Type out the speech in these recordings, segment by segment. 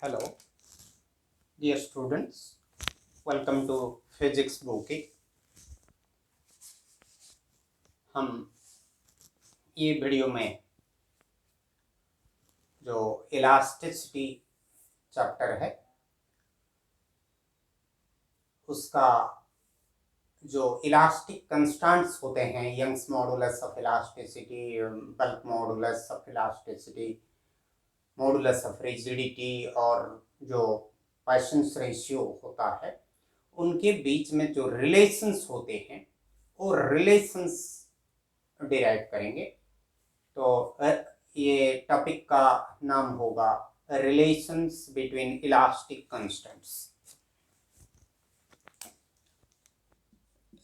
Hello, dear students. Welcome to Physics Bouquet. हम ये video में जो इलास्टिसिटी चैप्टर है उसका जो इलास्टिक कंस्टेंट्स होते हैं, Young's modulus of elasticity, bulk modulus of elasticity, modulus of rigidity और जो पॉइसन्स रेशियो होता है, उनके बीच में जो रिलेशंस होते हैं वो रिलेशंस डिराइव करेंगे। तो ये टॉपिक का नाम होगा relations between elastic constants.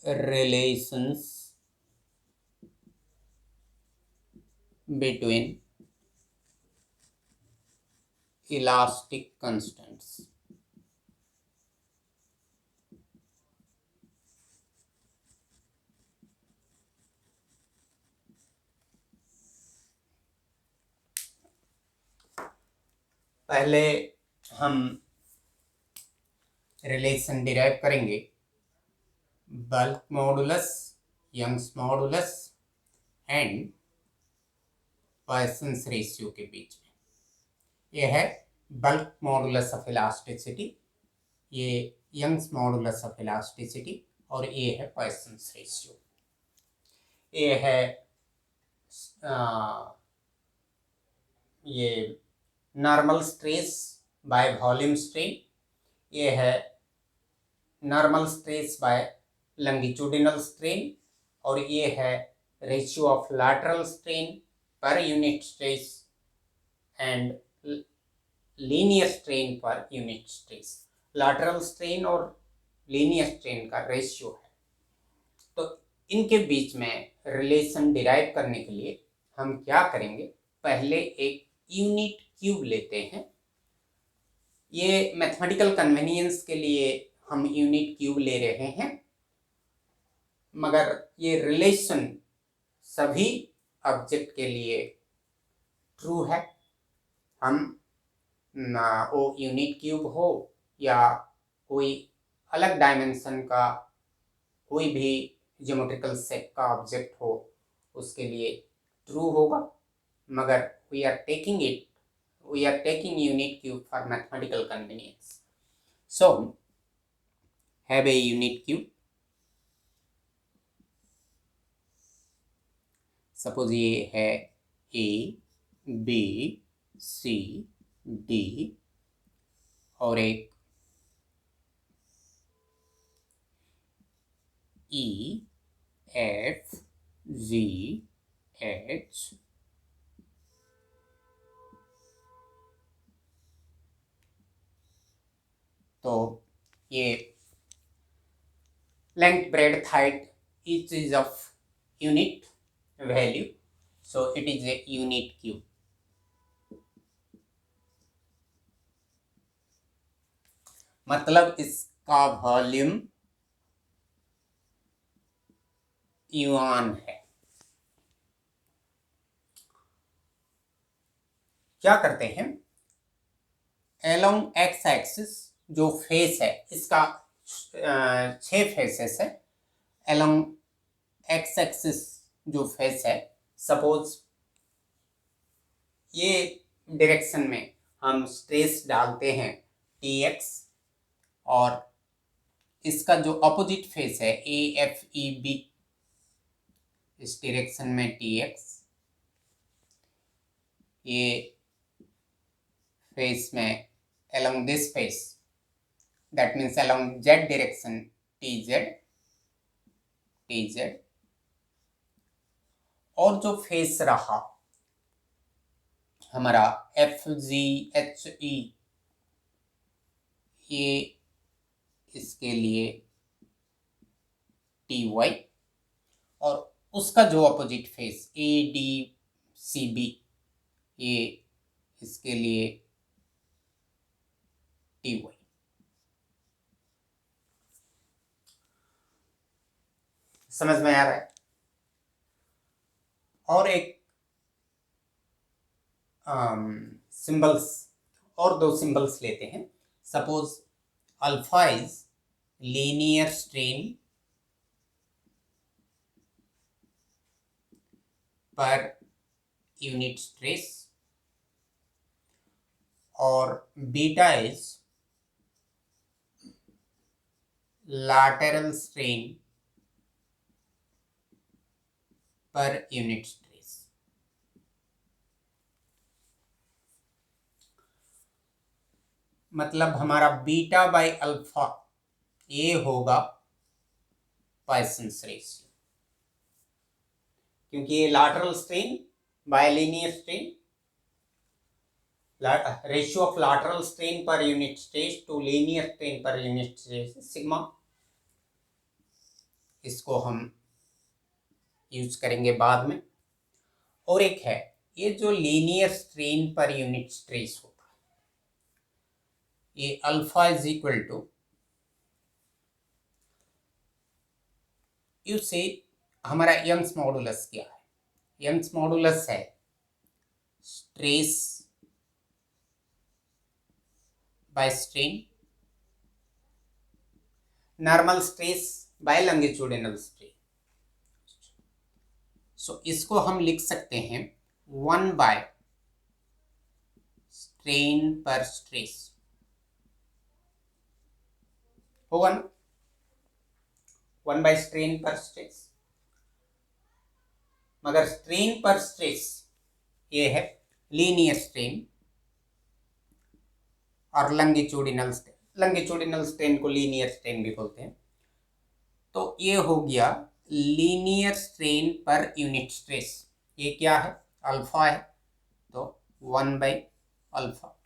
Relations between elastic constants. पहले हम रिलेशन डिराइव करेंगे bulk modulus, Young's modulus and Poisson's ratio के बीच में। यह है बल्क मॉडुलस ऑफ इलास्टिसिटी, ये यंग्स मॉडुलस ऑफ इलास्टिसिटी और ये है पॉइसन्स रेशियो। ये है ये normal stress by volume strain, ये है normal stress by longitudinal strain और ये है ratio of lateral strain per unit stress and linear strain per unit stress. Lateral strain और लीनियर स्ट्रेन का रेशियो है। तो इनके बीच में रिलेशन डिराइव करने के लिए हम क्या करेंगे, पहले एक यूनिट क्यूब लेते हैं। ये मैथमेटिकल कन्वीनियंस के लिए हम यूनिट क्यूब ले रहे हैं, मगर ये रिलेशन सभी ऑब्जेक्ट के लिए ट्रू है। हम वो यूनिट क्यूब हो या कोई अलग डायमेंशन का कोई भी ज्योमेट्रिकल सेट का ऑब्जेक्ट हो, उसके लिए ट्रू होगा। मगर we are taking unit cube for mathematical convenience. So have a unit cube. Suppose ये है A, B, C, D और एक E, F, G, H तो ये length, breadth, height each is of unit value, so it is a unit cube. मतलब इसका volume यूआन है। क्या करते हैं, एलोंग एक्स एक्सिस जो फेस है, इसका 6 फेसेस है। एलोंग एक्स एक्सिस जो फेस है, सपोज ये डायरेक्शन में हम स्ट्रेस डालते हैं Tx और इसका जो अपोजिट फेस है AFEB, इस डायरेक्शन में Tx, ये फेस में along this face, that means along z direction Tz, और जो फेस रहा हमारा FGHE, ये इसके लिए Ty और उसका जो अपोजिट फेस ADCB, ये इसके लिए Ty। समझ में आ रहा है। और एक सिंबल्स और दो सिंबल्स लेते हैं। Suppose alpha is linear strain per unit stress और beta is lateral strain per unit stress. मतलब हमारा बीटा बाय अल्फा ये होगा पॉइसन्स रेशियो, क्योंकि ये lateral strain by linear strain, ratio of lateral strain per unit stress to linear strain per unit stress sigma. इसको हम use करेंगे बाद में। और एक है ये जो linear strain per unit stress होता है, ये alpha is equal to you से हमारा यंग्स मॉडुलस क्या है? यंग्स मॉडुलस है stress by strain, normal stress by longitudinal strain. So इसको हम लिख सकते हैं 1 बाय स्ट्रेन पर स्ट्रेस, होगा ना? 1 बाय स्ट्रेन पर स्ट्रेस, मगर स्ट्रेन पर स्ट्रेस ये है लीनियर स्ट्रेन और लॉन्गिट्यूडिनल स्ट्रेन। लॉन्गिट्यूडिनल स्ट्रेन को लीनियर स्ट्रेन भी बोलते हैं। तो ये हो गया linear strain per unit stress. ये क्या है? अल्फा है, तो 1 बाय अल्फा।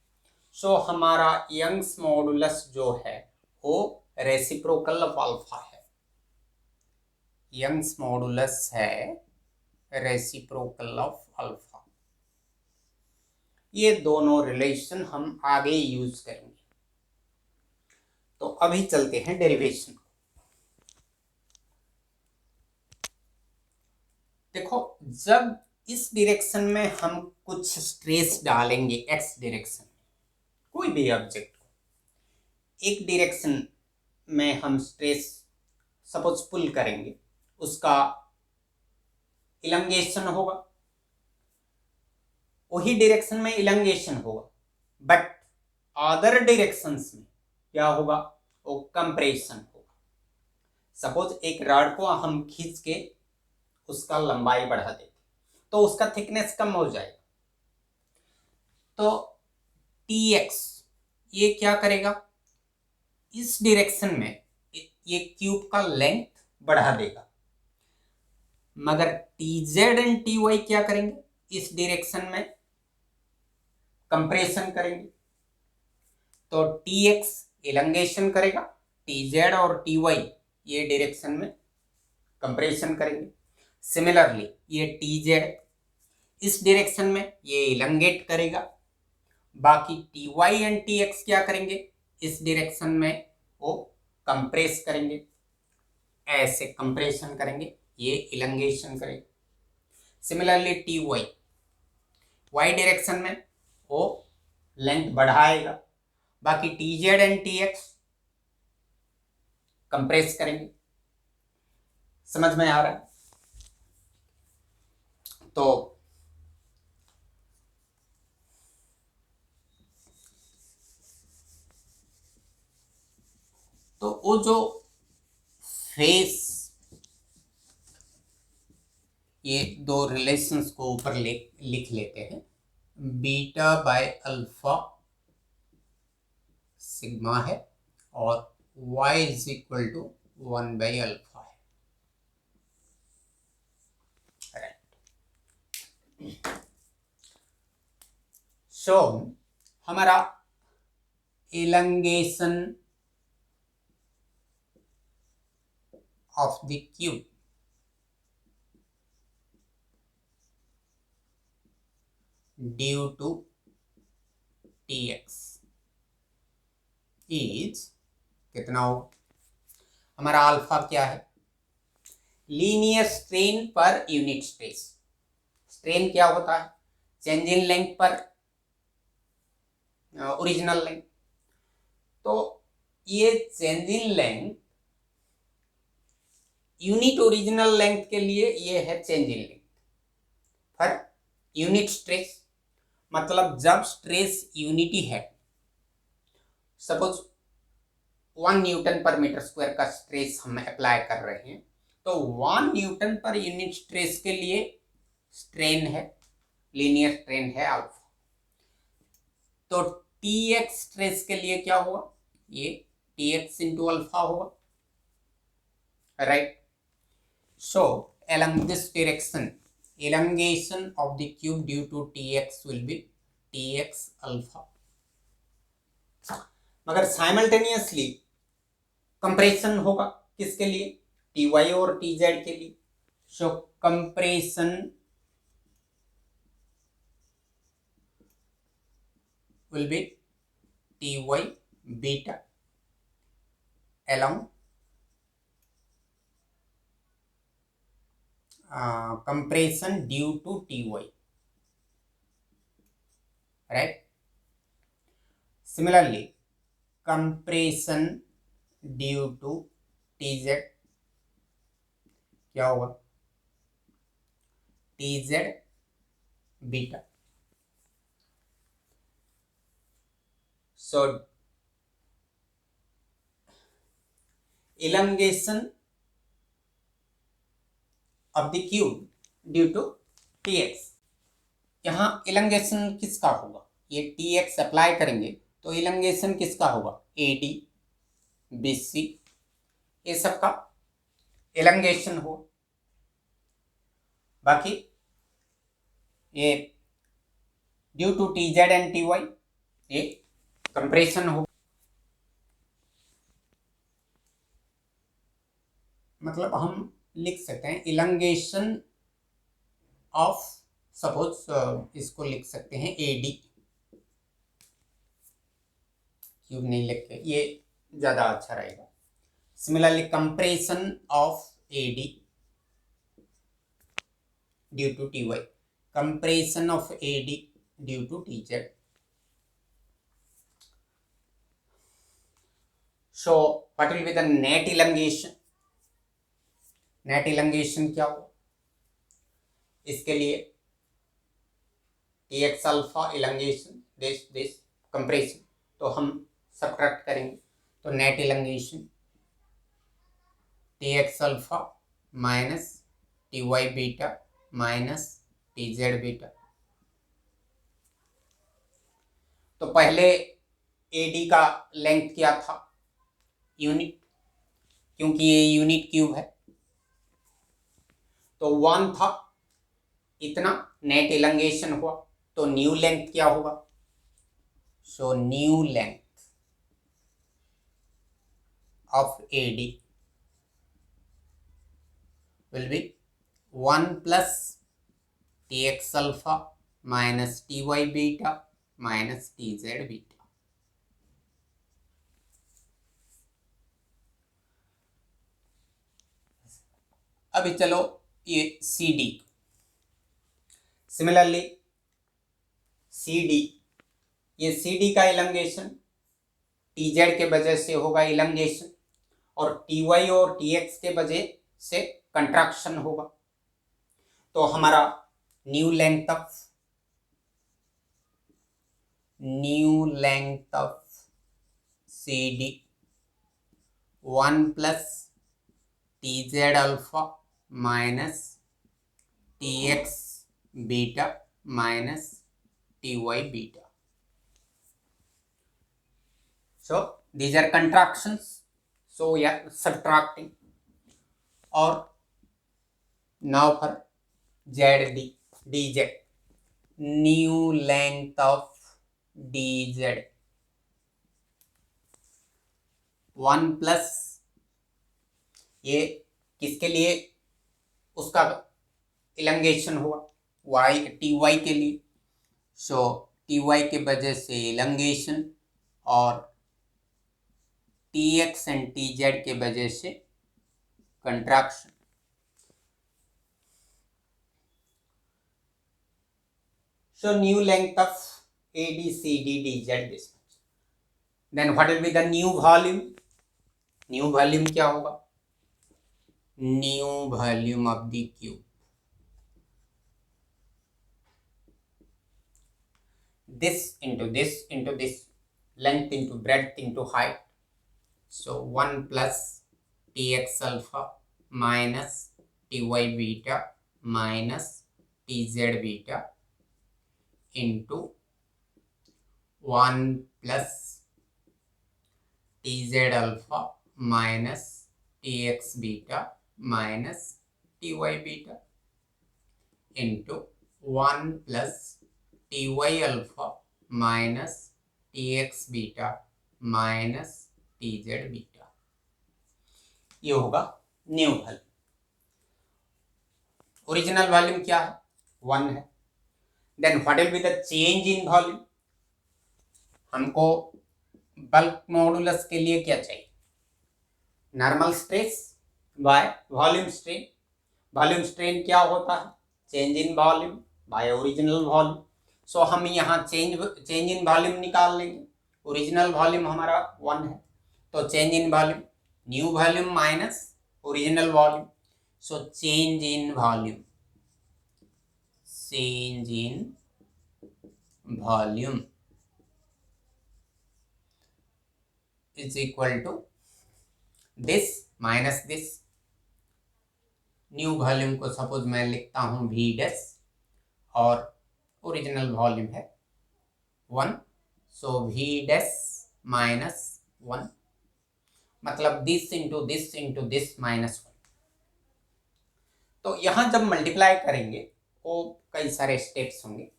सो हमारा यंग्स मॉडुलस जो है वो रेसिप्रोकल ऑफ अल्फा है। यंग्स मॉडुलस है रेसिप्रोकल ऑफ अल्फा। ये दोनों रिलेशन हम आगे यूज करेंगे। तो अभी चलते हैं डेरिवेशन। देखो, जब इस डायरेक्शन में हम कुछ स्ट्रेस डालेंगे, एक्स डायरेक्शन में कोई भी ऑब्जेक्ट को, एक डायरेक्शन में हम स्ट्रेस सपोज पुल करेंगे, उसका इलंगेशन होगा, वही डायरेक्शन में इलंगेशन होगा, बट अदर डायरेक्शंस में क्या होगा? वो कंप्रेशन होगा। सपोज एक रॉड को हम खींच के उसका लंबाई बढ़ा देते तो उसका थिकनेस कम हो जाएगा, तो Tx ये क्या करेगा? इस डायरेक्शन में ये क्यूब का लेंथ बढ़ा देगा, मगर Tz एंड Ty क्या करेंगे? इस डायरेक्शन में कंप्रेशन करेंगे। तो Tx इलंगेशन करेगा, Tz और Ty ये डायरेक्शन में कंप्रेशन करेंगे। सिमिलरली ये Tz इस डायरेक्शन में ये इलंगेट करेगा, बाकी Ty एंड Tx क्या करेंगे? इस डायरेक्शन में वो कंप्रेस करेंगे, ऐसे कंप्रेशन करेंगे, ये इलंगेशन करेंगे। सिमिलरली Ty y डायरेक्शन में वो लेंथ बढ़ाएगा, बाकी Tz एंड Tx कंप्रेस करेंगे। समझ में आ रहा है? तो वो जो फेस, ये दो रिलेशंस को ऊपर लिख लेते हैं। बीटा बाय अल्फा सिग्मा है और y is equal to 1 by alpha है। सो हमारा elongation of the cube due to Tx is कितना हो? हमारा अल्फा क्या है? Linear strain per unit stress. Strain क्या होता है? चेंज इन लेंथ पर ओरिजिनल लेंथ। तो ये change in length, unit original length के लिए ये है चेंज इन लेंथ। पर यूनिट स्ट्रेस मतलब जब स्ट्रेस यूनिटी है, सपोज 1 न्यूटन पर मीटर स्क्वायर का स्ट्रेस हम अप्लाई कर रहे हैं, तो 1 न्यूटन पर यूनिट स्ट्रेस के लिए स्ट्रेन है, लीनियर स्ट्रेन है अल्फा। तो टी एक्स स्ट्रेस के लिए क्या हुआ, ये टी एक्स इंटू अल्फा होगा, right. So along this direction elongation of the cube due to tx will be tx alpha। मगर साइमल्टेनियसली कंप्रेशन होगा किसके लिए, टी वाई और टी जेड के लिए। सो compression will be ty beta along compression due to ty, right। Similarly compression due to tz क्या होगा, tz beta। So elongation of the cube due to tx, यहाँ elongation किसका होगा, ये tx apply करेंगे तो elongation किसका होगा, AD BC ये सब का elongation हो। बाकी ये due to TZ and TY ये कंप्रेशन हो। मतलब हम लिख सकते हैं इलंगेशन ऑफ, सपोज इसको लिख सकते हैं AD, क्यूब नहीं लिख के, ये ज्यादा अच्छा रहेगा। Similarly compression of AD due to TY, compression of AD due to TZ। So what will be the net elongation? Net elongation क्या हो, इसके लिए tx alpha elongation this compression, तो हम सब्ट्रैक्ट करेंगे तो net elongation tx alpha minus ty beta minus tz beta. तो पहले AD का लेंथ क्या था, यूनिट, क्योंकि ये यूनिट क्यूब है तो 1 था, इतना नेट इलंगेशन हुआ तो न्यू लेंथ क्या होगा, so new length of AD will be 1 plus tx alpha minus ty beta minus tz beta. अभी चलो ये CD, सिमिलरली CD, ये CD का इलंगेशन TZ के वजह से होगा इलंगेशन, और TY और TX के वजह से कंट्रैक्शन होगा। तो हमारा new length of CD 1 plus TZ alpha minus TX beta minus TY beta. So these are contractions, so we are subtracting, or now for dz, new length of dz 1 plus, ये किसके लिए उसका इलंगेशन हुआ, ty के लिए, सो ty के वजह से इलंगेशन और tx एंड tz के वजह से contraction. So new length of AD, CD, DZ this much. Then what will be the new volume? New volume क्या होगा? New volume of the cube. This into this into this, length into breadth into height. So 1 plus Tx alpha minus Ty beta minus Tz beta into 1 plus Tz alpha minus Tx beta minus Ty beta into 1 plus Ty alpha minus Tx beta minus Tz beta. ये होगा new volume. Original volume क्या है? 1 है. Then what will be the change in volume? हमको bulk modulus के लिए क्या चाहिए? Normal stress by volume strain. Volume strain क्या होता है? Change in volume by original volume. So हम यहाँ चेंज इन वॉल्यूम निकाल लेंगे. ओरिजिनल वॉल्यूम हमारा 1 है, तो change in volume new volume minus original volume. So change in volume is equal to this minus this. New volume को suppose मैं लिखता हूं V डैश और ओरिजिनल वॉल्यूम है 1. सो V डैश माइनस 1, मतलब दिस इंटू दिस माइनस 1. तो यहां जब मल्टीप्लाई करेंगे वो कई सारे स्टेप्स होंगे.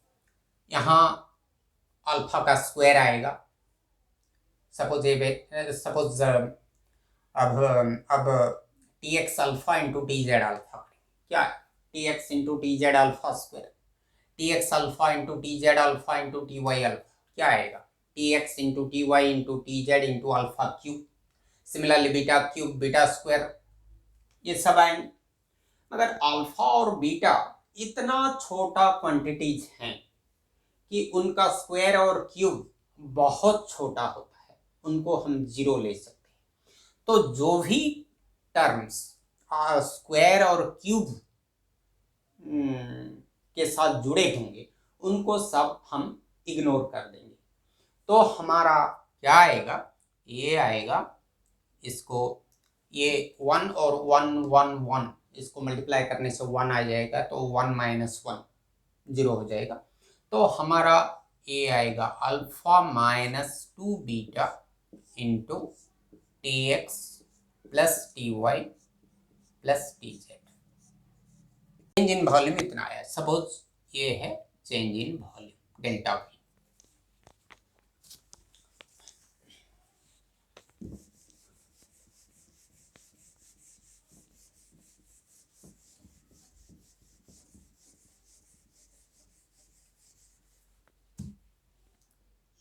यहाँ अल्फा का स्क्वायर आएगा. सपोज अब Tx alpha into Tz alpha क्या है? Tx into Tz alpha square. Tx alpha into Tz alpha into Ty alpha क्या आएगा? Tx into Ty into Tz into alpha cube. Similarly beta cube beta square ये सब आएंगे. मगर alpha और beta इतना छोटा क्वांटिटीज हैं कि उनका स्क्वायर और क्यूब बहुत छोटा होता है, उनको हम जीरो ले सकते हैं. तो जो भी टर्म्स स्क्वायर और क्यूब के साथ जुड़े होंगे उनको सब हम इग्नोर कर देंगे. तो हमारा क्या आएगा? ये आएगा, इसको ये 1 और 1 1 1 इसको मल्टीप्लाई करने से 1 आ जाएगा, तो 1 माइनस 1 जीरो हो जाएगा. तो हमारा ये आएगा alpha minus 2 beta into Tx plus Ty plus Tz. Change in volume इतना आया. सपोज ये है change in volume delta V.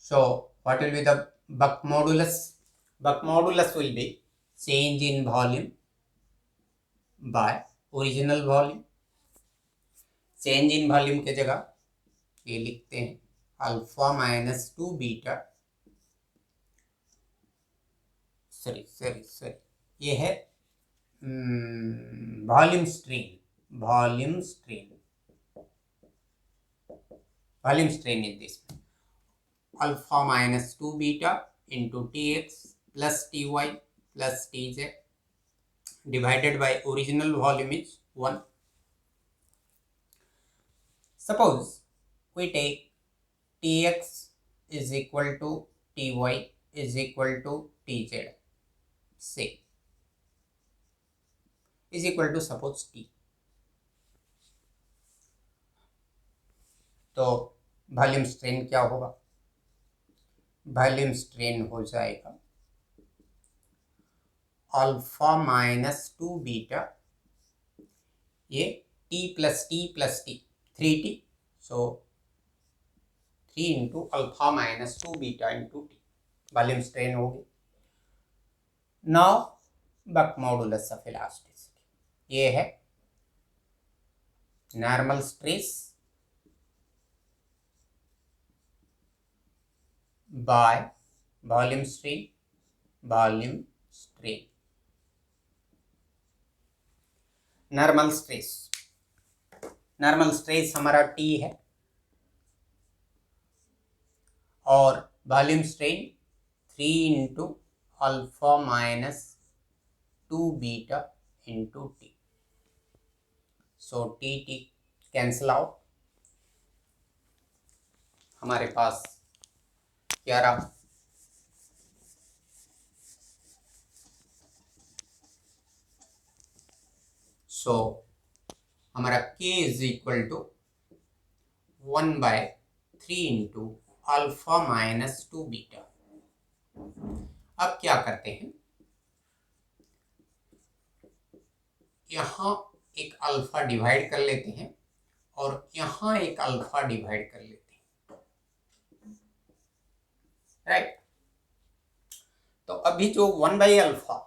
So what will be the Buck modulus? Buck modulus will be change in volume by original volume. Change in volume के जगह ये लिखते हैं alpha minus 2 beta, sorry ये है volume strain is this alpha minus 2 beta into Tx plus Ty plus Tz divided by original volume is 1. Suppose we take Tx is equal to Ty is equal to Tz, say is equal to suppose T. तो volume strain क्या होगा? Volume strain हो जाएगा alpha minus 2 beta, ये T plus T 3T, so 3 into alpha minus 2 beta into T volume strain होगी. Now bulk modulus of elasticity ये है normal stress by volume strain. Normal stress हमारा T है और volume strain 3 into alpha minus 2 beta into T। So T cancel out, हमारे पास क्या रहा, सो हमारा K is equal to 1/3 into alpha minus 2 beta. अब क्या करते हैं, यहां एक अल्फा डिवाइड कर लेते हैं और यहां एक अल्फा डिवाइड कर लेते हैं, राइट। तो अभी जो 1/अल्फा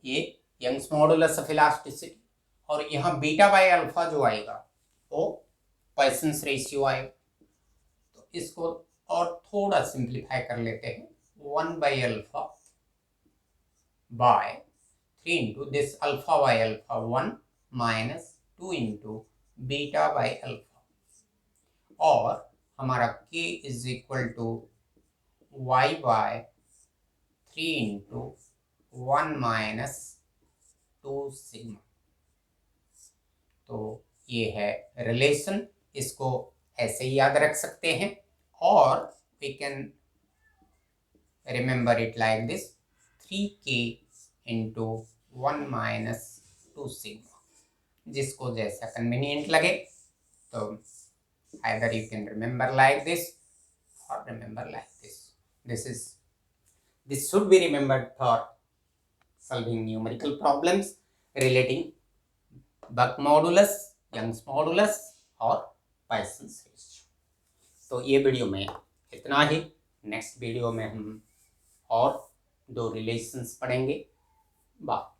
ये यंग्स मॉडुलस ऑफ इलास्टिसिटी और यहाँ बीटा/अल्फा जो आएगा वो पॉइसन्स रेशियो आएगा। तो इसको और थोड़ा सिंप्लीफाई कर लेते हैं, 1/अल्फा बाय 3 इंटू दिस अल्फा/अल्फा 1 माइनस 2 इंटू बीटा/अल्फा, और हमारा K is equal to y/3 into 1 minus 2 sigma. तो ये है रिलेशन, इसको ऐसे ही याद रख सकते हैं और we can remember it like this 3K into 1 minus 2 sigma, जिसको जैसा कन्वीनियंट लगे। तो either you can remember like this or remember like this. This should be remembered for solving numerical problems relating buck modulus, Young's modulus और पॉइसन्स ratio. तो ये video में इतना ही। Next video में हम और 2 रिलेशंस पढ़ेंगे। बाय।